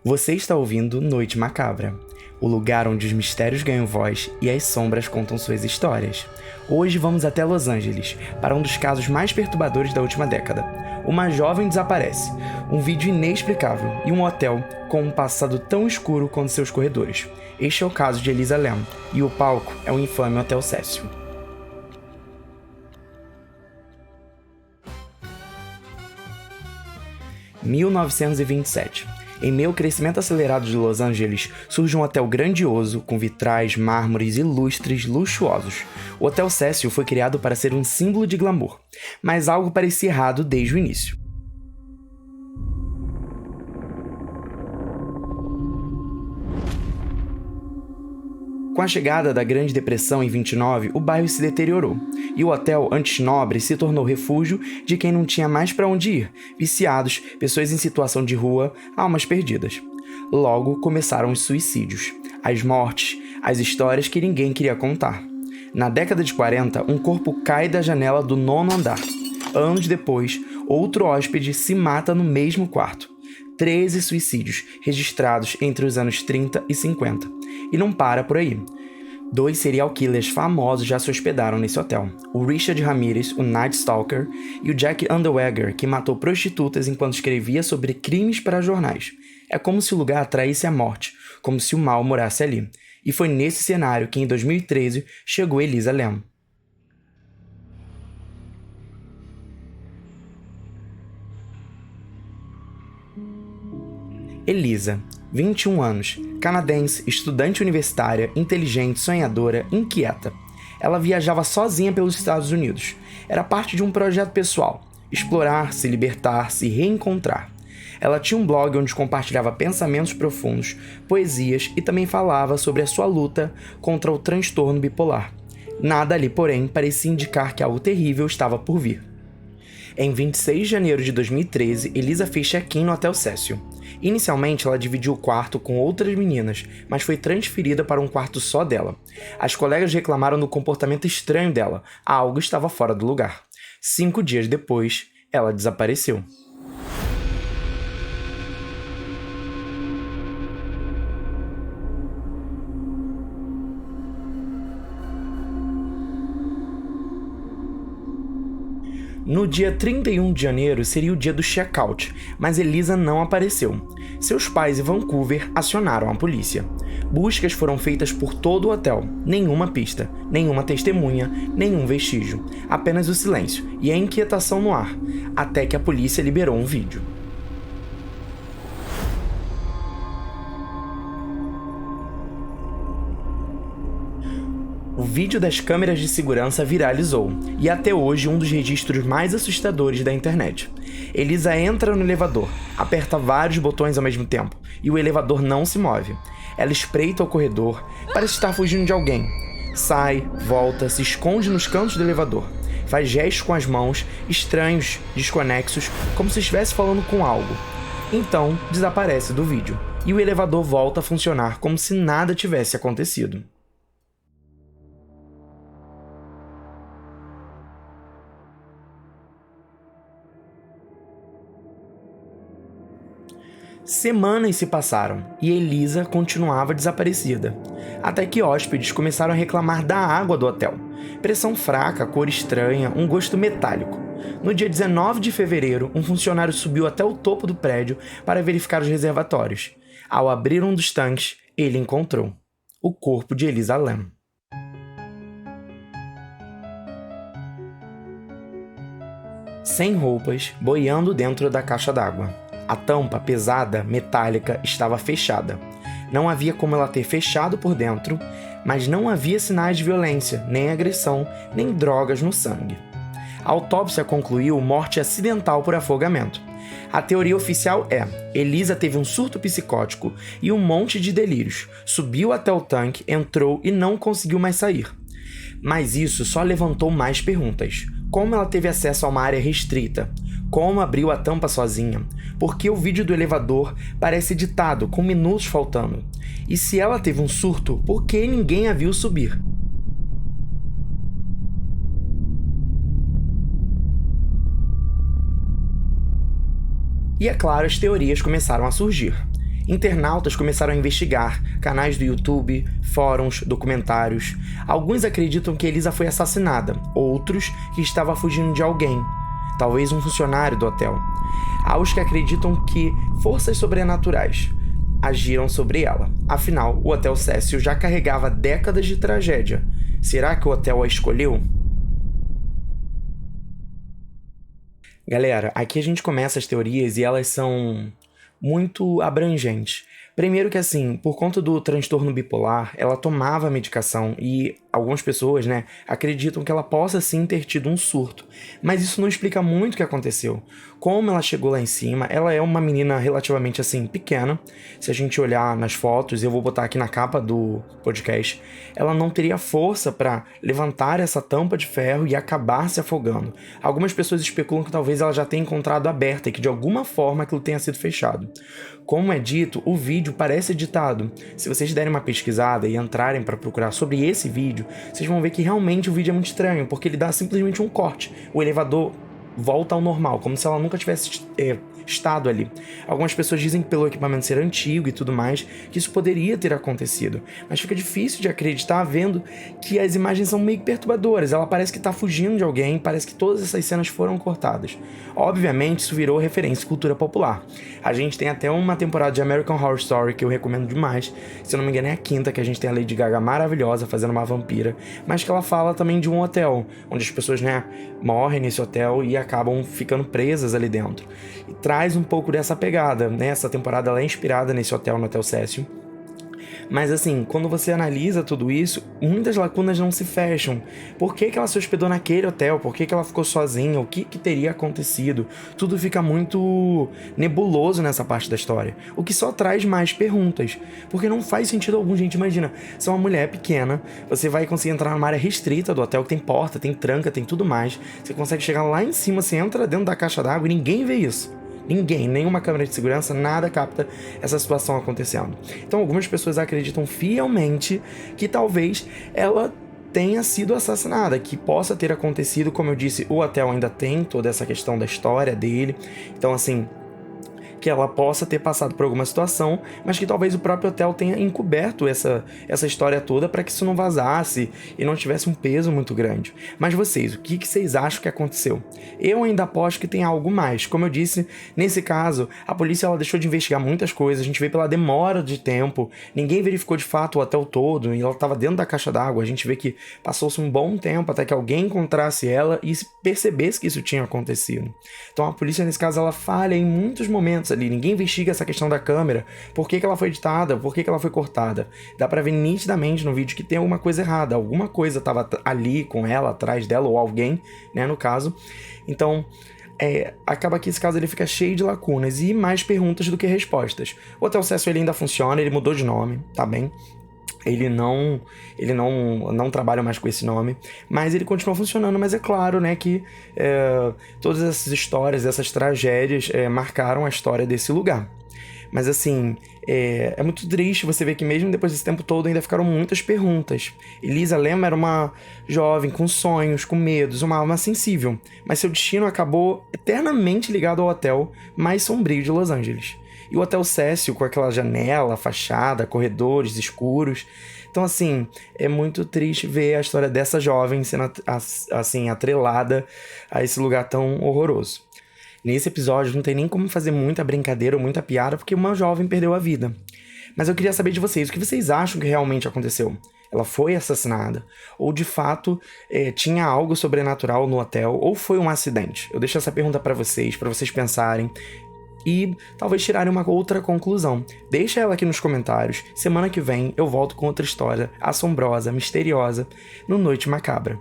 Você está ouvindo Noite Macabra, o lugar onde os mistérios ganham voz e as sombras contam suas histórias. Hoje vamos até Los Angeles, para um dos casos mais perturbadores da última década. Uma jovem desaparece, um vídeo inexplicável e um hotel com um passado tão escuro quanto seus corredores. Este é o caso de Elisa Lam, e o palco é o infame Hotel Cecil. Em 1927. Em meio ao crescimento acelerado de Los Angeles, surge um hotel grandioso, com vitrais, mármores e lustres luxuosos. O Hotel Cecil foi criado para ser um símbolo de glamour, mas algo parecia errado desde o início. Com a chegada da Grande Depressão em 29, o bairro se deteriorou, e o hotel, antes nobre, se tornou refúgio de quem não tinha mais para onde ir, viciados, pessoas em situação de rua, almas perdidas. Logo começaram os suicídios, as mortes, as histórias que ninguém queria contar. Na década de 40, um corpo cai da janela do 9º andar. Anos depois, outro hóspede se mata no mesmo quarto. 13 suicídios registrados entre os anos 30 e 50. E não para por aí. 2 serial killers famosos já se hospedaram nesse hotel. O Richard Ramirez, o Night Stalker, e o Jack Underweger, que matou prostitutas enquanto escrevia sobre crimes para jornais. É como se o lugar atraísse a morte, como se o mal morasse ali. E foi nesse cenário que, em 2013, chegou Elisa Lam. Elisa, 21 anos, canadense, estudante universitária, inteligente, sonhadora, inquieta. Ela viajava sozinha pelos Estados Unidos. Era parte de um projeto pessoal: explorar, se libertar, se reencontrar. Ela tinha um blog onde compartilhava pensamentos profundos, poesias e também falava sobre a sua luta contra o transtorno bipolar. Nada ali, porém, parecia indicar que algo terrível estava por vir. Em 26 de janeiro de 2013, Elisa fez check-in no Hotel Cecil. Inicialmente, ela dividiu o quarto com outras meninas, mas foi transferida para um quarto só dela. As colegas reclamaram do comportamento estranho dela. Algo estava fora do lugar. 5 dias depois, ela desapareceu. No dia 31 de janeiro seria o dia do check-out, mas Elisa não apareceu. Seus pais em Vancouver acionaram a polícia. Buscas foram feitas por todo o hotel. Nenhuma pista, nenhuma testemunha, nenhum vestígio. Apenas o silêncio e a inquietação no ar, até que a polícia liberou um vídeo. O vídeo das câmeras de segurança viralizou, e até hoje um dos registros mais assustadores da internet. Elisa entra no elevador, aperta vários botões ao mesmo tempo, e o elevador não se move. Ela espreita o corredor, parece estar fugindo de alguém. Sai, volta, se esconde nos cantos do elevador. Faz gestos com as mãos, estranhos, desconexos, como se estivesse falando com algo. Então, desaparece do vídeo, e o elevador volta a funcionar como se nada tivesse acontecido. Semanas se passaram e Elisa continuava desaparecida, até que hóspedes começaram a reclamar da água do hotel. Pressão fraca, cor estranha, um gosto metálico. No dia 19 de fevereiro, um funcionário subiu até o topo do prédio para verificar os reservatórios. Ao abrir um dos tanques, ele encontrou o corpo de Elisa Lam. Sem roupas, boiando dentro da caixa d'água. A tampa, pesada, metálica, estava fechada. Não havia como ela ter fechado por dentro, mas não havia sinais de violência, nem agressão, nem drogas no sangue. A autópsia concluiu morte acidental por afogamento. A teoria oficial é: Elisa teve um surto psicótico e um monte de delírios, subiu até o tanque, entrou e não conseguiu mais sair. Mas isso só levantou mais perguntas. Como ela teve acesso a uma área restrita? Como abriu a tampa sozinha? Por que o vídeo do elevador parece editado, com minutos faltando? E se ela teve um surto, por que ninguém a viu subir? E é claro, as teorias começaram a surgir. Internautas começaram a investigar canais do YouTube, fóruns, documentários. Alguns acreditam que Elisa foi assassinada, outros que estava fugindo de alguém, talvez um funcionário do hotel. Há os que acreditam que forças sobrenaturais agiram sobre ela. Afinal, o Hotel Cecil já carregava décadas de tragédia. Será que o hotel a escolheu? Galera, aqui a gente começa as teorias e elas são muito abrangentes. Primeiro que assim, por conta do transtorno bipolar, ela tomava medicação e algumas pessoas, acreditam que ela possa sim ter tido um surto. Mas isso não explica muito o que aconteceu. Como ela chegou lá em cima, ela é uma menina relativamente assim, pequena. Se a gente olhar nas fotos, eu vou botar aqui na capa do podcast, ela não teria força para levantar essa tampa de ferro e acabar se afogando. Algumas pessoas especulam que talvez ela já tenha encontrado aberta e que de alguma forma aquilo tenha sido fechado. Como é dito, o vídeo parece editado. Se vocês derem uma pesquisada e entrarem para procurar sobre esse vídeo, vocês vão ver que realmente o vídeo é muito estranho, porque ele dá simplesmente um corte. O elevador volta ao normal, como se ela nunca tivesse estado ali. Algumas pessoas dizem que pelo equipamento ser antigo e tudo mais, que isso poderia ter acontecido. Mas fica difícil de acreditar vendo que as imagens são meio perturbadoras. Ela parece que tá fugindo de alguém, parece que todas essas cenas foram cortadas. Obviamente, isso virou referência à cultura popular. A gente tem até uma temporada de American Horror Story que eu recomendo demais. Se eu não me engano é a 5ª, que a gente tem a Lady Gaga maravilhosa fazendo uma vampira, mas que ela fala também de um hotel, onde as pessoas, morrem nesse hotel e acabam ficando presas ali dentro. E traz um pouco dessa pegada, Essa temporada ela é inspirada nesse hotel, no Hotel Cecil. Mas assim, quando você analisa tudo isso, muitas lacunas não se fecham. Por que ela se hospedou naquele hotel? Por que ela ficou sozinha? O que teria acontecido? Tudo fica muito nebuloso nessa parte da história. O que só traz mais perguntas. Porque não faz sentido algum, gente. Imagina, você é uma mulher pequena, você vai conseguir entrar numa área restrita do hotel, que tem porta, tem tranca, tem tudo mais. Você consegue chegar lá em cima, você entra dentro da caixa d'água e ninguém vê isso. Ninguém, nenhuma câmera de segurança, nada capta essa situação acontecendo. Então algumas pessoas acreditam fielmente que talvez ela tenha sido assassinada, que possa ter acontecido. Como eu disse, o hotel ainda tem toda essa questão da história dele. Então assim, que ela possa ter passado por alguma situação, mas que talvez o próprio hotel tenha encoberto essa história toda para que isso não vazasse e não tivesse um peso muito grande. Mas vocês, o que vocês acham que aconteceu? Eu ainda aposto que tem algo mais. Como eu disse, nesse caso, a polícia ela deixou de investigar muitas coisas, a gente vê pela demora de tempo, ninguém verificou de fato o hotel todo, e ela estava dentro da caixa d'água, a gente vê que passou-se um bom tempo até que alguém encontrasse ela e percebesse que isso tinha acontecido. Então a polícia, nesse caso, ela falha em muitos momentos ali, ninguém investiga essa questão da câmera, por que ela foi editada, por que ela foi cortada. Dá pra ver nitidamente no vídeo que tem alguma coisa errada, alguma coisa tava ali com ela, atrás dela, ou alguém, no caso. Então, acaba que esse caso ele fica cheio de lacunas e mais perguntas do que respostas. O Hotel Cecil ele ainda funciona, ele mudou de nome, tá bem? Ele não trabalha mais com esse nome, mas ele continua funcionando. Mas é claro, que todas essas histórias, essas tragédias marcaram a história desse lugar. Mas assim, é muito triste você ver que mesmo depois desse tempo todo ainda ficaram muitas perguntas. Elisa Lam era uma jovem com sonhos, com medos, uma alma sensível, mas seu destino acabou eternamente ligado ao hotel mais sombrio de Los Angeles. E o Hotel Cecil, com aquela janela, fachada, corredores escuros. Então, assim, é muito triste ver a história dessa jovem sendo, assim, atrelada a esse lugar tão horroroso. Nesse episódio não tem nem como fazer muita brincadeira ou muita piada, porque uma jovem perdeu a vida. Mas eu queria saber de vocês, o que vocês acham que realmente aconteceu? Ela foi assassinada? Ou de fato tinha algo sobrenatural no hotel? Ou foi um acidente? Eu deixo essa pergunta para vocês pensarem e talvez tirarem uma outra conclusão. Deixa ela aqui nos comentários. Semana que vem eu volto com outra história assombrosa, misteriosa, no Noite Macabra.